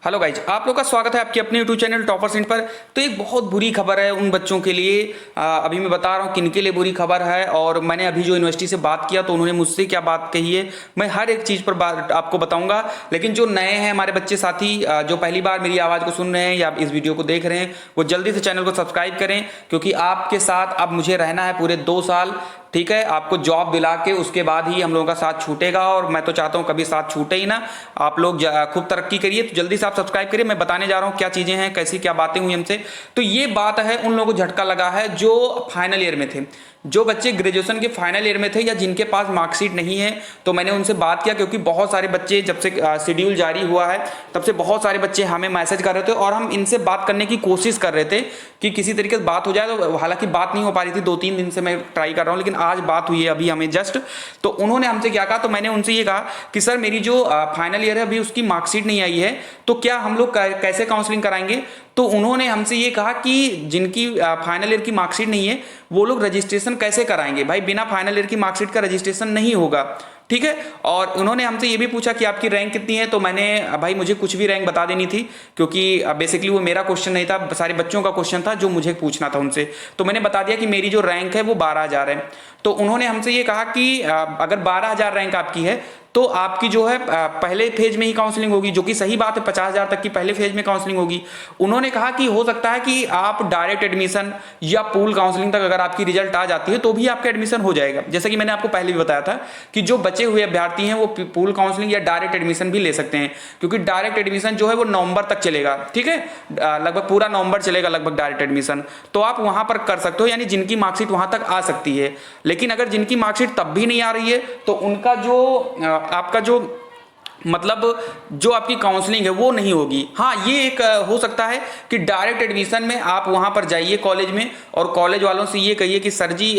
Hello guys, आप लोग का स्वागत है आपके अपने यूट्यूब चैनल टॉपर्स इंड पर। तो एक बहुत बुरी खबर है उन बच्चों के लिए। अभी मैं बता रहा हूँ किन के लिए बुरी खबर है। और मैंने अभी जो यूनिवर्सिटी से बात किया तो उन्होंने मुझसे क्या बात कही है, मैं हर एक चीज़ पर बात आपको बताऊंगा। लेकिन जो नए हैं हमारे बच्चे साथी, जो पहली बार मेरी आवाज़ को सुन रहे हैं या इस वीडियो को देख रहे हैं, वो जल्दी से चैनल को सब्सक्राइब करें, क्योंकि आपके साथ अब मुझे रहना है पूरे 2 साल। ठीक है, आपको जॉब दिला के उसके बाद ही हम लोगों का साथ छूटेगा, और मैं तो चाहता हूं कभी साथ छूटे ही ना। आप लोग खूब तरक्की करिए, तो जल्दी से आप सब्सक्राइब करिए। मैं बताने जा रहा हूं क्या चीजें हैं, कैसी क्या बातें हुई हमसे। तो ये बात है उन लोगों को झटका लगा है जो फाइनल ईयर में थे, जो बच्चे ग्रेजुएशन के फाइनल ईयर में थे या जिनके पास मार्कशीट नहीं है। तो मैंने उनसे बात किया, क्योंकि बहुत सारे बच्चे जब से शेड्यूल जारी हुआ है तब से बहुत सारे बच्चे हमें मैसेज कर रहे थे, और हम इनसे बात करने की कोशिश कर रहे थे कि किसी तरीके से बात हो जाए। तो हालांकि बात नहीं हो पा रही थी, 2-3 दिन से मैं ट्राई कर रहा हूं, लेकिन आज बात हुई है अभी हमें जस्ट। तो उन्होंने हमसे क्या कहा, तो मैंने उनसे ये कहा कि सर मेरी जो फाइनल ईयर है अभी उसकी मार्कशीट नहीं आई है, तो क्या हम लोग कैसे काउंसलिंग कराएंगे। तो उन्होंने हमसे ये कहा कि जिनकी फाइनल ईयर की मार्कशीट नहीं है वो लोग रजिस्ट्रेशन कैसे कराएंगे। भाई बिना फाइनल ईयर की मार्कशीट का रजिस्ट्रेशन नहीं होगा, ठीक है। और उन्होंने हमसे ये भी पूछा कि आपकी रैंक कितनी है। तो मैंने भाई मुझे कुछ भी रैंक बता देनी थी, क्योंकि बेसिकली वो मेरा क्वेश्चन नहीं था, सारे बच्चों का क्वेश्चन था जो मुझे पूछना था उनसे। तो मैंने बता दिया कि मेरी जो रैंक है वो 12,000 है। तो उन्होंने हमसे ये कहा कि अगर 12,000 रैंक आपकी है तो आपकी जो है पहले फेज में ही काउंसलिंग होगी, जो कि सही बात है। 50,000 तक की पहले फेज में काउंसलिंग होगी। उन्होंने कहा कि हो सकता है कि आप डायरेक्ट एडमिशन या पूल काउंसलिंग तक अगर आपकी रिजल्ट आ जाती है तो भी आपका एडमिशन हो जाएगा। जैसे कि मैंने आपको पहले भी बताया था कि जो बचे हुए अभ्यर्थी हैं वो पूल काउंसलिंग या डायरेक्ट एडमिशन भी ले सकते हैं, क्योंकि डायरेक्ट एडमिशन जो है वो नवंबर तक चलेगा। ठीक है, लगभग पूरा नवंबर चलेगा लगभग डायरेक्ट एडमिशन। तो आप वहां पर कर सकते हो, यानी जिनकी मार्कशीट वहां तक आ सकती है। लेकिन अगर जिनकी मार्कशीट तब भी नहीं आ रही है तो उनका जो आपका जो मतलब जो आपकी काउंसलिंग है वो नहीं होगी। हाँ, ये एक हो सकता है कि डायरेक्ट एडमिशन में आप वहां पर जाइए कॉलेज में, और कॉलेज वालों से ये कहिए कि सर जी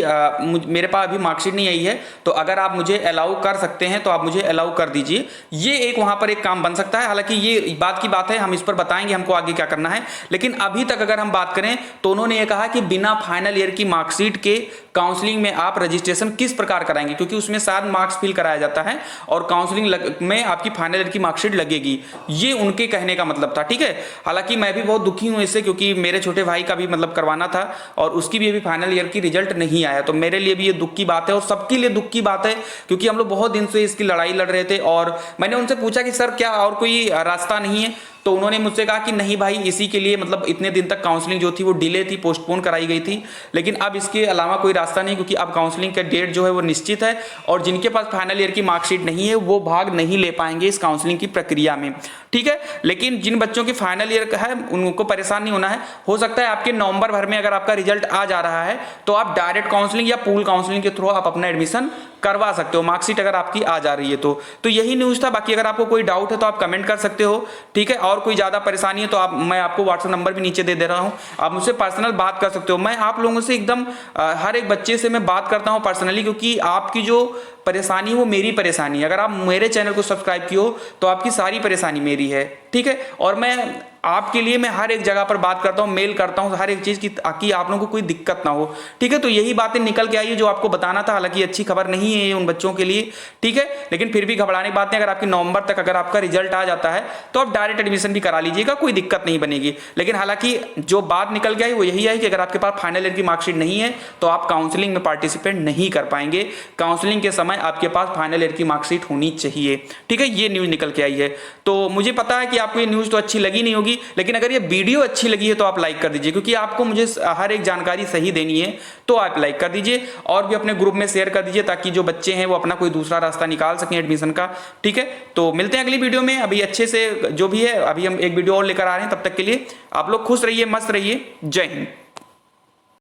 मेरे पास अभी मार्कशीट नहीं आई है, तो अगर आप मुझे अलाउ कर सकते हैं तो आप मुझे अलाउ कर दीजिए। ये एक वहां पर एक काम बन सकता है। हालांकि ये बात की बात है, हम इस पर बताएंगे हमको आगे क्या करना है। लेकिन अभी तक अगर हम बात करें तो उन्होंने ये कहा कि बिना फाइनल ईयर की मार्कशीट के काउंसलिंग में आप रजिस्ट्रेशन किस प्रकार कराएंगे, क्योंकि उसमें 7 मार्क्स फिल कराया जाता है और काउंसलिंग में आपकी फाइनल ईयर की मार्कशीट लगेगी। ये उनके कहने का मतलब था, ठीक है। हालांकि मैं भी बहुत दुखी हूं इससे, क्योंकि मेरे छोटे भाई का भी मतलब करवाना था और उसकी भी अभी फाइनल ईयर की रिजल्ट नहीं आया। तो मेरे लिए भी ये दुख की बात है और सबके लिए दुख की बात है, क्योंकि हम लोग बहुत दिन से इसकी लड़ाई लड़ रहे थे। और मैंने उनसे पूछा कि सर क्या और कोई रास्ता नहीं है। तो उन्होंने मुझसे कहा कि नहीं भाई, इसी के लिए मतलब इतने दिन तक काउंसलिंग जो थी वो डिले थी, पोस्टपोन कराई गई थी, लेकिन अब इसके अलावा कोई रास्ता नहीं, क्योंकि अब काउंसलिंग का डेट जो है वो निश्चित है। और जिनके पास फाइनल ईयर की मार्कशीट नहीं है वो भाग नहीं ले पाएंगे इस काउंसलिंग की प्रक्रिया में, ठीक है। लेकिन जिन बच्चों की फाइनल ईयर है उनको परेशान नहीं होना है। हो सकता है आपके नवंबर भर में अगर आपका रिजल्ट आ जा रहा है तो आप डायरेक्ट काउंसलिंग या पूल काउंसलिंग के थ्रू आप अपना एडमिशन करवा सकते हो, मार्कशीट अगर आपकी आ जा रही है तो यही न्यूज़ था। बाकी अगर आपको कोई डाउट है तो आप कमेंट कर सकते हो, ठीक है। और कोई ज़्यादा परेशानी है तो मैं आपको व्हाट्सएप नंबर भी नीचे दे दे रहा हूँ, आप मुझसे पर्सनल बात कर सकते हो। मैं आप लोगों से एकदम हर एक बच्चे से मैं बात करता हूँ पर्सनली, क्योंकि आपकी जो परेशानी वो मेरी परेशानी है। अगर आप मेरे चैनल को सब्सक्राइब किए हो तो आपकी सारी परेशानी मेरी है, ठीक है। और मैं आपके लिए मैं हर एक जगह पर बात करता हूं, मेल करता हूं हर एक चीज की, ताकि आप लोगों को कोई दिक्कत ना हो, ठीक है। तो यही बातें निकल के आई है जो आपको बताना था। हालांकि अच्छी खबर नहीं है ये उन बच्चों के लिए, ठीक है, लेकिन फिर भी घबराने की बात नहीं। अगर आपकी नवंबर तक अगर आपका रिजल्ट आ जाता है तो आप डायरेक्ट एडमिशन भी करा लीजिएगा, कोई दिक्कत नहीं बनेगी। लेकिन हालांकि जो बात निकल के आई वो यही है कि अगर आपके पास फाइनल ईयर की मार्कशीट नहीं है तो आप काउंसलिंग में पार्टिसिपेट नहीं कर पाएंगे। काउंसलिंग के समय आपके पास फाइनल ईयर की मार्कशीट होनी चाहिए, ठीक है। ये न्यूज निकल के आई है। तो मुझे पता है कि आपको ये न्यूज तो अच्छी लगी नहीं होगी, लेकिन अगर ये वीडियो अच्छी लगी है तो आप लाइक कर दीजिए, क्योंकि आपको मुझे हर एक जानकारी सही देनी है। तो आप लाइक कर दीजिए और भी अपने ग्रुप में शेयर कर दीजिए, ताकि जो बच्चे हैं वो अपना कोई दूसरा रास्ता निकाल सकें एडमिशन का, ठीक है। तो मिलते हैं अगली वीडियो में। अभी अच्छे से जो भी है, अभी हम एक वीडियो और लेकर आ रहे हैं। तब तक के लिए आप लोग खुश रहिए, मस्त रहिए। जय हिंद।